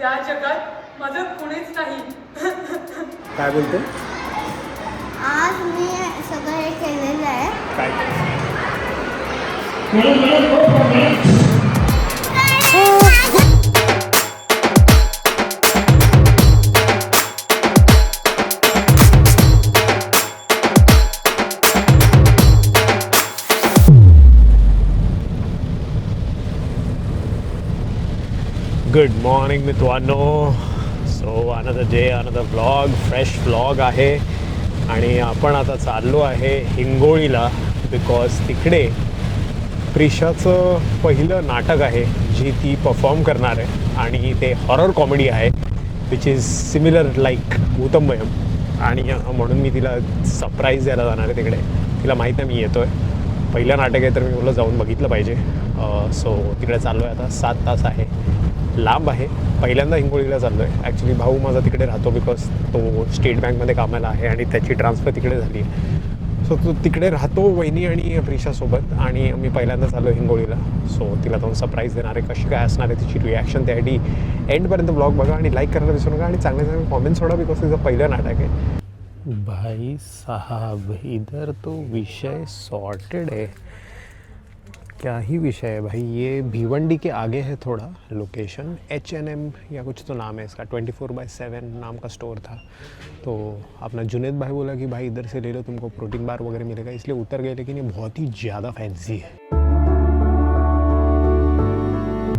या जगात माझं कुणीच नाही. काय बोलते? आज मी सगळं हे केलेलं आहे. काय? गुड मॉर्निंग मित्रांनो. So another day another vlog, fresh vlog आहे. आणि आपण आता चाललो आहे हिंगोळीला, बिकॉज तिकडे प्रिशाचं पहिलं नाटक आहे जी ती परफॉर्म करणार आहे. आणि ते हॉरर कॉमेडी आहे विच इज सिमिलर लाईक भूतमयम. आणि म्हणून मी तिला सरप्राईज द्यायला जाणार आहे तिकडे. तिला माहीत नाही मी येतो आहे. पहिलं नाटक आहे तर मी बोललो जाऊन बघितलं पाहिजे. सो तिकडे चाललो आहे आता. 7 तास आहे, लांब आहे. पहिल्यांदा हिंगोळीला चाललो आहे. ॲक्च्युली भाऊ माझा तिकडे राहतो बिकॉज तो स्टेट बँकमध्ये कामाला आहे आणि त्याची ट्रान्सफर तिकडे झाली आहे. सो तो तिकडे राहतो वहिनी आणि प्रिशासोबत. आणि मी पहिल्यांदा चाललो हिंगोळीला. सो तिला जाऊन सरप्राईज देणार आहे. कशी काय असणार आहे तिची रिॲक्शन, त्यासाठी एंडपर्यंत ब्लॉग बघा आणि लाईक करायला विसरू नका. आणि चांगले चांगले कॉमेंट्स सोडा बिकॉज तिचं पहिलं नाटक आहे. भाई साहब इधर तो विषय सॉर्टेड है. क्या ही विषय है भाई. ये भिवंडी के आगे है थोड़ा लोकेशन. H&M या कुछ तो नाम है इसका. 24/7 नाम का स्टोर था. तो अपना जुनेद भाई बोला कि भाई इधर से ले लो, तुमको प्रोटीन बार वगैरह मिलेगा, इसलिए उतर गए. लेकिन ये बहुत ही ज़्यादा फैंसी है.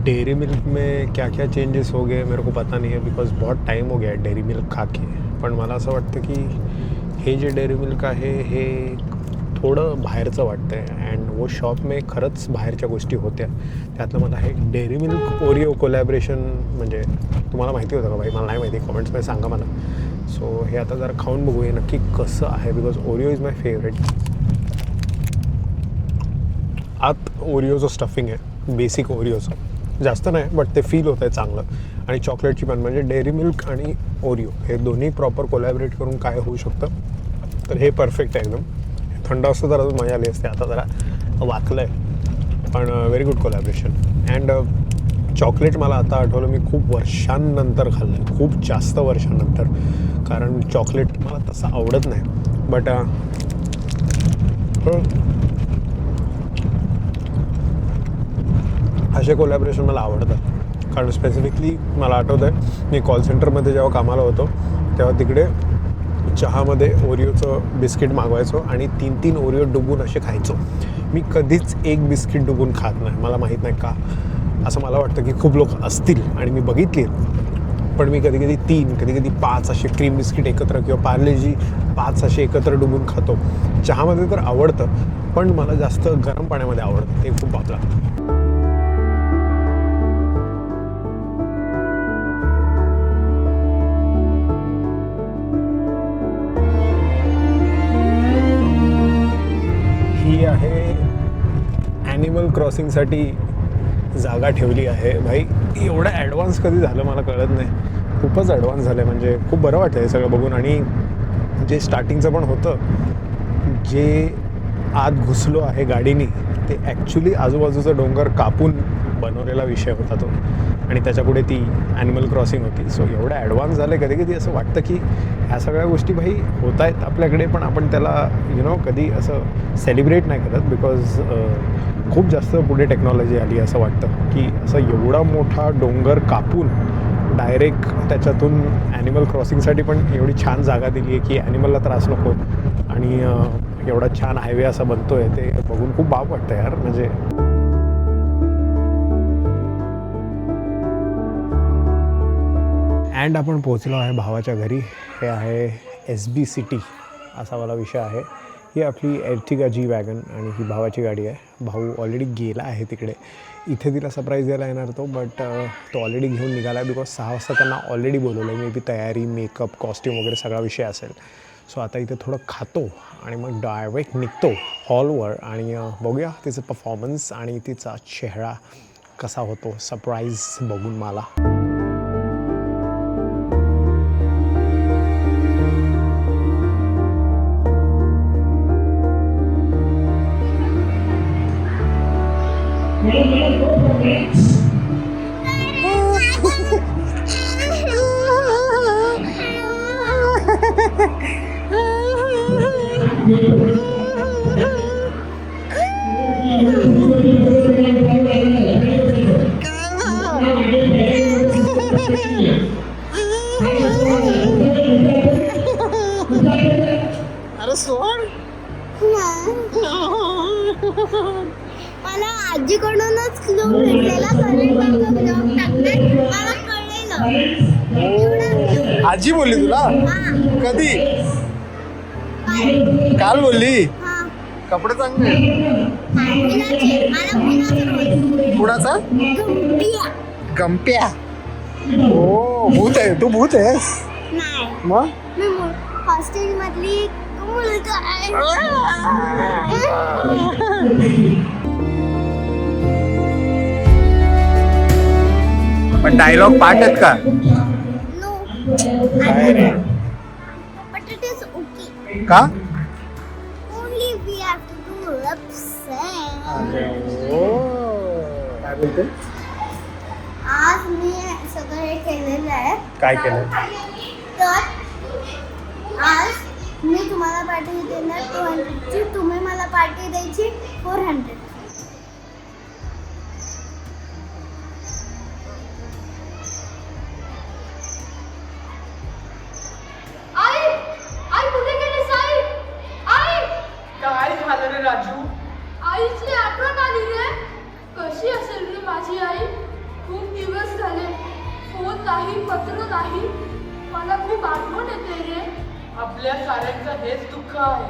डेयरी मिल्क में क्या क्या चेंजेस हो गए मेरे को पता नहीं है बिकॉज बहुत टाइम हो गया है डेयरी मिल्क खा के. पण मला असं वाटतं की हे जे डेअरी मिल्क आहे हे थोडं बाहेरचं वाटतं आहे. अँड वो शॉप में खरंच बाहेरच्या गोष्टी होत्या. त्यातलं मला हे डेअरी मिल्क ओरिओ कोलॅबरेशन म्हणजे तुम्हाला माहिती होतं का भाई? मला नाही माहिती, कॉमेंट्समध्ये सांगा मला. सो हे आता जरा खाऊन बघू हे नक्की कसं आहे because Oreo is my favourite. आत ओरिओचं स्टफिंग आहे, बेसिक ओरिओचं, जास्त नाही बट ते फील होतं आहे चांगलं. आणि चॉकलेटची पण म्हणजे डेअरी मिल्क आणि ओरिओ हे दोन्ही प्रॉपर कोलॅबरेट करून काय होऊ शकतं. तर हे परफेक्ट आहे एकदम. थंड असतं तर अजून मजा आली असते. आता जरा वाकलं आहे पण very good collaboration. And chocolate मला आता आठवलं, मी खूप वर्षांनंतर खाल्लं आहे, खूप जास्त वर्षांनंतर. कारण चॉकलेट मला तसं आवडत नाही बट असे कोलॅबरेशन मला आवडतात. कारण स्पेसिफिकली मला आठवतं आहे मी कॉल सेंटरमध्ये जेव्हा कामाला होतो तेव्हा तिकडे चहामध्ये ओरिओचं बिस्किट मागवायचो आणि 3-3 ओरिओ डुबून असे खायचो. मी कधीच एक बिस्किट डुबून खात नाही. मला माहीत नाही का, असं मला वाटतं की खूप लोक असतील आणि मी बघितली. पण मी कधी कधी 3 कधी 5 असे क्रीम बिस्किट एकत्र किंवा पार्लेजी 5 असे एकत्र डुबून खातो. चहामध्ये तर आवडतं पण मला जास्त गरम पाण्यामध्ये आवडतं, ते खूप बाप लागतं. ही आहे ॲनिमल क्रॉसिंगसाठी जागा ठेवली आहे. भाई एवढं ॲडव्हान्स कधी झालं मला कळत नाही. खूपच ॲडव्हान्स झालं आहे. म्हणजे खूप बरं वाटतं हे सगळं बघून. आणि जे स्टार्टिंगचं पण होतं, जे आत घुसलो आहे गाडीने, ते ॲक्च्युली आजूबाजूचा डोंगर कापून बनवलेला विषय होता तो. आणि त्याच्यापुढे ती ॲनिमल क्रॉसिंग होती. सो एवढं ॲडव्हान्स झालं आहे, कधी कधी असं वाटतं की ह्या सगळ्या गोष्टी भाई होत आहेत आपल्याकडे पण आपण त्याला कधी असं सेलिब्रेट नाही करत बिकॉज खूप जास्त पुढे टेक्नॉलॉजी आली असं वाटतं की असं एवढा मोठा डोंगर कापून डायरेक्ट त्याच्यातून ॲनिमल क्रॉसिंगसाठी पण एवढी छान जागा दिली आहे की ॲनिमलला त्रास नको. आणि एवढा छान हायवे असा बनतो आहे, ते बघून खूप बाप वाटतं यार. म्हणजे अँड आपण पोचलो आहे भावाच्या घरी. हे आहे SB सिटी असा वाला विषय आहे. ही आपली एर्टिगा जी वॅगन आणि ही भावाची गाडी आहे. भाऊ ऑलरेडी गेला आहे तिकडे. इथे तिला सरप्राईज द्यायला येणार तो बट तो ऑलरेडी घेऊन निघाला आहे बिकॉज 6 वाजता त्यांना ऑलरेडी बोलवलं आहे. मे बी तयारी, मेकअप, कॉस्ट्यूम वगैरे सगळा विषय असेल. सो आता इथे थोडं खातो आणि मग डायरेक्ट निघतो हॉलवर आणि बघूया तिचं परफॉर्मन्स आणि तिचा चेहरा कसा होतो सरप्राईज बघून मला. अरे सोड. मला आजीकडूनच क्लू भेटलेला करंट ब्लॉग टाकण्यात मला कळलेलं. आजी बोलली तुला हा. कधी? काय? काल बोलली. हा. कपडे चांगले. कुणाचे? मला कुणाचं बोलतो? कुणाचा? गंपिया. गंप्या. हो भूत आहे तू. भूत आहेस नाही, मग? मी हॉस्टेल मधली मुलगा आहे. पण डायलॉग पाठ आहेत का? No. काय रे? But it is okay. का? Only we have to do lip sync. काय बोलते? आज मी सगळं हे केलेलं आहे. काय केलं? तर आज मी तुम्हाला पार्टी देणार 200ची, तुम्ही मला पार्टी द्यायची 400. काय झालं रे राजू? आईची आठवण आली रे. कशी असेल रे माझी आई? खूप दिवस झाले, फोन नाही, पत्र नाही. मला खूप आठवण येते रे. आपल्या साऱ्यांचं हेच दुःख आहे.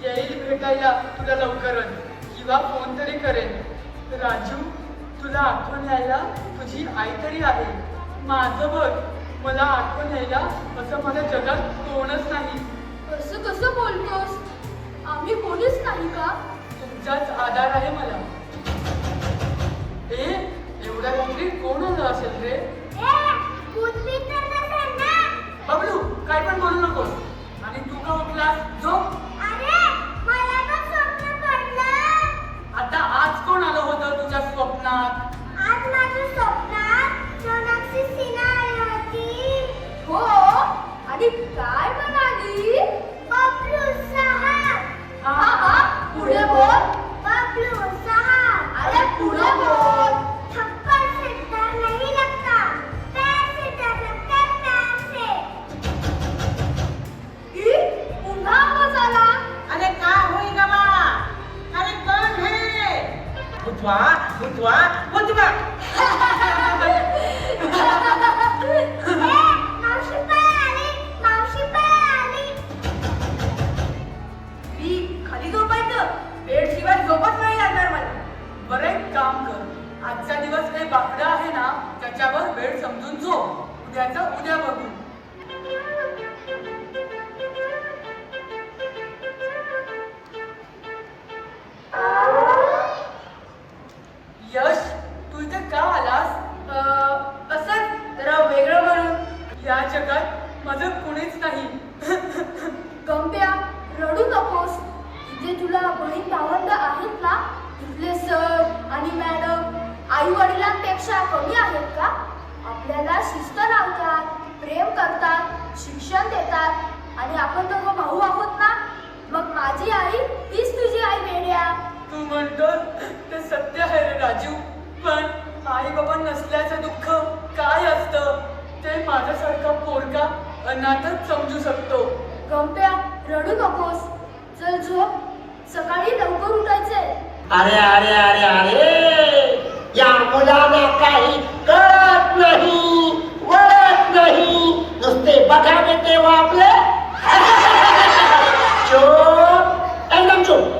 येईल भेटायला तुला लवकरच, किंवा फोन तरी करेन. राजू, तुला आठवण यायला तुझी आई तरी आहे. माझं बघ, मला आठवण यायला असं माझ्या जगात कोणच नाही. असं कसं बोलतोस? आम्ही कोणीच नाही का? तुमचाच आधार आहे मला. एवढ्या रात्री कोण आलं असेल रे? बबलू, काय पण बोलू नकोस. आणि तू का उठलास? झोप. आता आज कोण आलं होतं तुझ्या स्वप्नात? हो, आणि काय म्हणाली? हा, पुढे बोल. अरे पुढे बोल. पुन्हा आवाज आला. अरे का होई गवा? अरे कौन है? भूतवा भूतवा भूतवा. मी खाली झोपायचं? बेड शिवाय झोपच नाही लागणार मला. बरं, एक काम कर. आजचा दिवस काही बाकडा आहे ना, त्याच्यावर वेळ समजून झोप. उद्याचं उद्या बघू. यश, तू इथे का आलास? असंच जरा वेगळं म्हणून. या जगात माझं कुणीच नाही. गंप्या, रडू नकोस. इथे तुला बहीण भावंड आहेत ना? इथले सर आणि मॅडम आई वडिलांपेक्षा कमी आहेत का? आपल्याला शिस्त लावतात, प्रेम करतात, शिक्षण देतात, आणि आपण दोघं भाऊ आहोत ना. मग माझी आई तीच तुझी आई वेड्या. तू म्हणतोस ते सत्य आहे रे राजू. पण आई बाबा नसल्याचं दुःख काय असतं ते माझ्यासारखा पोरगा अनाथच समजू शकतो. गंप्या, रडू नकोस. चल झोप, सकाळी लवकर उठायचंय. अरे अरे अरे अरे, या मुलाला काही कळत नाही, वळत नाही, नुसते बघावे तेव्हा आपले. चूप, एकदम चूप.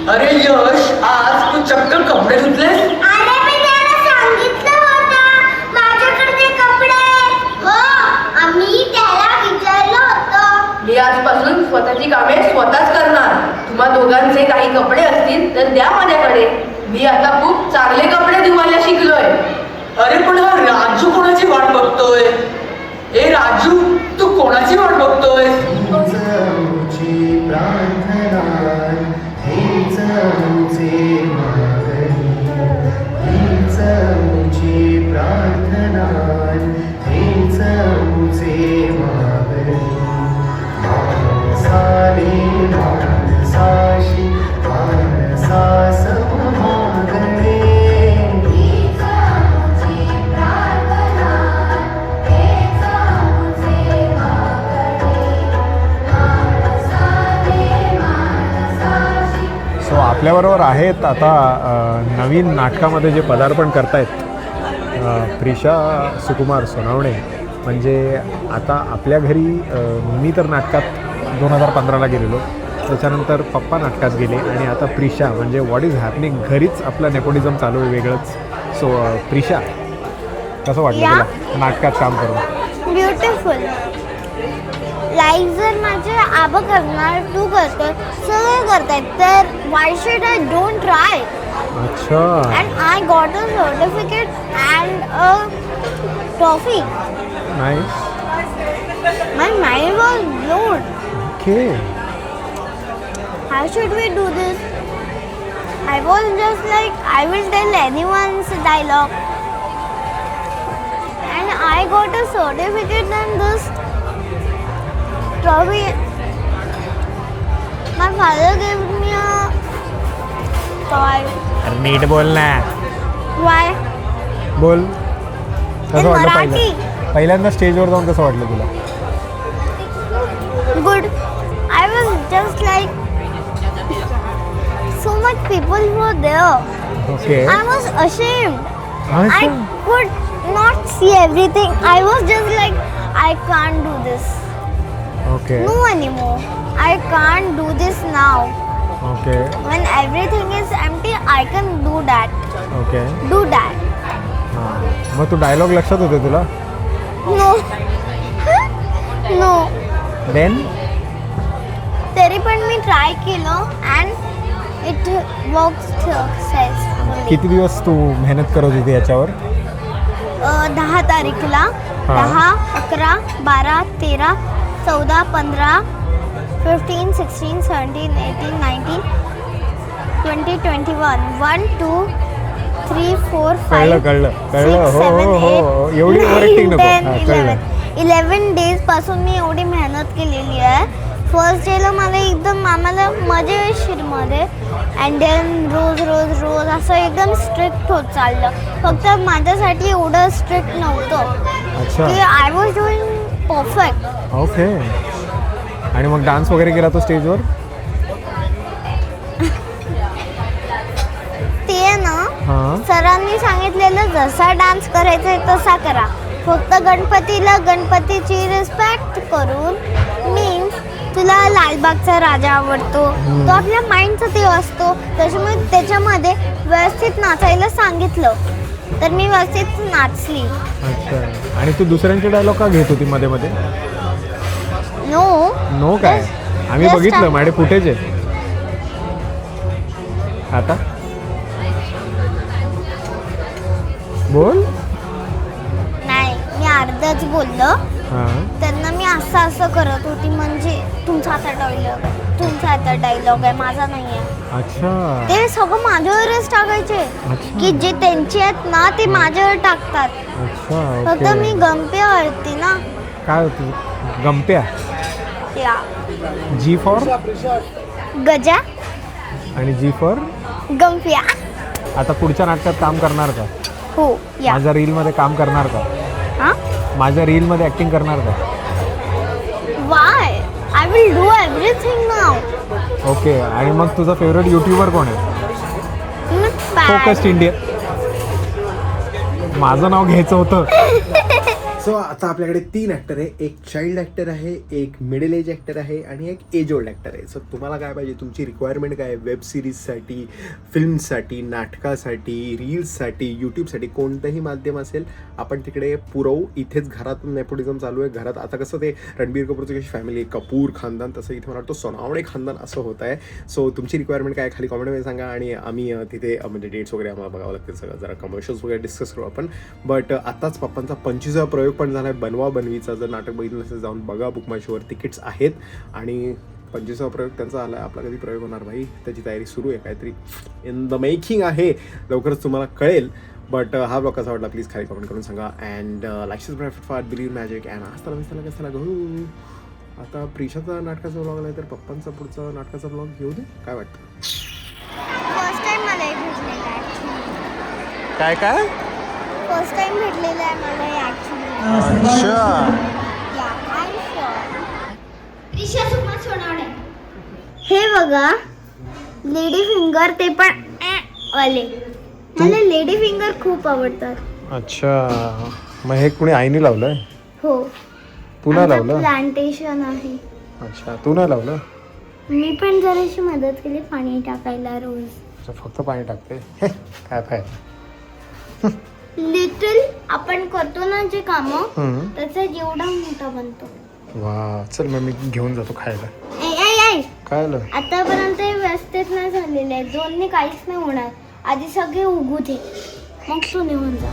अरे यश, आज तू आपल्याबरोबर आहेत आता नवीन नाटकामध्ये जे पदार्पण करतायत प्रिशा सुकुमार सोनावणे. म्हणजे आता आपल्या घरी मी तर नाटकात 2015ला गेलेलो, त्याच्यानंतर पप्पा नाटकात गेले आणि आता प्रिशा म्हणजे व्हॉट इज हॅपनिंग घरीच आपलं नेपोटिझम चालू आहे वेगळंच. सो प्रिशा कसं वाटलं तुला नाटकात काम करून? ब्युटिफुल. लाईक जर माझे आबा करणार, तू करतोय, सगळे करतायत, तर why should I don't try? अच्छा. And I got a certificate and a trophy. Nice. My mind was blown. Okay. How should we do this? I was just like, I will tell anyone's dialogue. And I got a certificate and this trophy. My father gave me a toy. नीट बोल ना. Why? बोल. कसं In वाटलं Marathi. पहिल्यांदा स्टेजवर जाऊन कसं वाटलं तुला? Good. I was just like, so much people were there. Okay. I was ashamed. I अच्छा. could not see everything. I was just like, I can't do this. Okay. No anymore. I can't do this now. Okay. When everything is empty, I can do that. Okay. Do that. हां. मग तू dialogue लक्षात होते तुला? No. No. Then तरी पण मी try केलं and it works successfully. किती दिवस तू मेहनत करत होती याच्यावर? 10 तारीखला 10, 11, 12, 13, 14, 15, 15, 16, 17, 18, 19, 20, 21, 1, 2, 3, 4, 5, कळलं 6, हो 7, हो हो 8, एवढी ओव्हर ॲक्टिंग नको. 10, हां, 11. कळलं. 11 डेज पासून मी एवढी मेहनत केलेली आहे. फर्स्ट डेला मला एकदम आम्हाला मजेशीरमध्ये अँड देन रोज रोज रोज असं एकदम स्ट्रिक्ट होत चाललं. फक्त माझ्यासाठी एवढं स्ट्रिक्ट नव्हतं अच्छा. की I was doing perfect. Okay. आणि मग डान्स वगैरे केला तो स्टेजवर? ते ना हां. सरांनी सांगितलेलं जसा डान्स करायचा आहे तसा करा, फक्त गणपतीला गणपतीची रिस्पेक्ट करून. मीन्स तुला लालबागचा राजा आवडतो, तो आपल्या माइंडचा ते असतो, त्याच्यामुळे त्याच्यामध्ये व्यवस्थित नाचायला सांगितलं, तर मी व्यवस्थित नाचली. अच्छा. आणि तू दुसऱ्यांचे डायलॉग का घेत होती मध्ये मध्ये? नो. नो काय? आम्ही just बघितलं माझे फुटेज आहे. आता बोल. नाही, मी अर्धच बोललं. हां. त्यांना मी असं करत होती, म्हणजे तुमचा आता डायलॉग आहे, तुमचा आता डायलॉग आहे, माझा नाही आहे. अच्छा. ते सगळं माझ्यावरच टाकायचे, अच्छा. की जे त्यांचे आहेत ना ते माझ्यावर टाकतात. अच्छा. फक्त ओके. मी गंपे आवडते ना. काय होतं? गंप्या. या जी फॉर गजा, आणि जी फॉर गंप्या. आता पुढच्या नाटकात काम करणार का? हो. या माझ्या रीलमध्ये काम करणार का? हा. माझ्या रीलमध्ये ॲक्टिंग करणार का? Y? I will do everything now. Okay. आणि मग तुझा फेवरेट यूट्यूबर कोण आहे? Focused India. माझं नाव घ्यायचं होतं. सो आता आपल्याकडे 3 ॲक्टर आहे. एक चाइल्ड ॲक्टर आहे, एक मिडल एज ॲक्टर आहे आणि एक एज ओल्ड ॲक्टर आहे. सो तुम्हाला काय पाहिजे, तुमची रिक्वायरमेंट काय आहे? वेब सिरीजसाठी, फिल्मसाठी, नाटकासाठी, रील्ससाठी, यूट्यूबसाठी कोणतंही माध्यम असेल आपण तिकडे पुरवू. इथेच घरात नेपोटिझम चालू आहे. घरात आता कसं ते रणबीर कपूरची कशी फॅमिली, कपूर खानदान, तसं इथे मला वाटतं सोनावणे खानदान असं होत आहे. सो तुमची रिक्वायरमेंट काय खाली कॉमेंटमध्ये सांगा आणि आम्ही तिथे म्हणजे डेट्स वगैरे आम्हाला बघावं लागतील. सगळं जरा कमर्शियल्स वगैरे डिस्कस करू आपण. बट आत्ताच पप्पांचा 25वा प्रयोग पण झाला आहे. बनवा बनवीचा जर नाटक बघितलं नसेल जाऊन बघा. बुक माय शोवर तिकीट्स आहेत आणि 25वा प्रयोग त्यांचा आला आहे. आपला कधी प्रयोग होणार भाई, त्याची तयारी सुरू आहे, काहीतरी इन द मेकिंग आहे. लवकरच तुम्हाला कळेल. बट हा ब्लॉग कसा वाटला प्लीज खाली कमेंट करून सांगा. And like subscribe for believe magic. And आज त्याला कशाला घेऊ. आता प्रिशाचा नाटकाचा ब्लॉग आला तर पप्पांचा पुढचा नाटकाचा ब्लॉग घेऊ दे. काय वाटतं? फर्स्ट टाइम मला हे भेटलेलं आहे. काय काय? फर्स्ट टाइम भेटलेलं आहे मला हे ॲक्च्युली. अच्छा. या आय शुअर. प्रिशा सुकुमार सोनावणे. हे बघा, लेडी फिंगर ते पण वाले. मला लेडी फिंगर खूप आवडतात. अच्छा, मग हे कुणी आईने लावलंय? हो, तू नाही लावलं? प्लांटेशन आहे. अच्छा, तू नाही लावलं? मी पण जराशी मदत केली पाणी टाकायला रोज. अच्छा, फक्त पाणी टाकते. काय फायदा? लिटल आपण करतो ना जे काम हम्म. त्याचा जेवढा मोठा बनतो. वा, चल मग मी घेऊन जातो खायला. ऐ काय आलं? आतापर्यंत हे व्यवस्थित नाही झालेले आहे. दोन्ही काहीच नाही होणार. आधी सगळे उगू दे, मग तू निघून जा.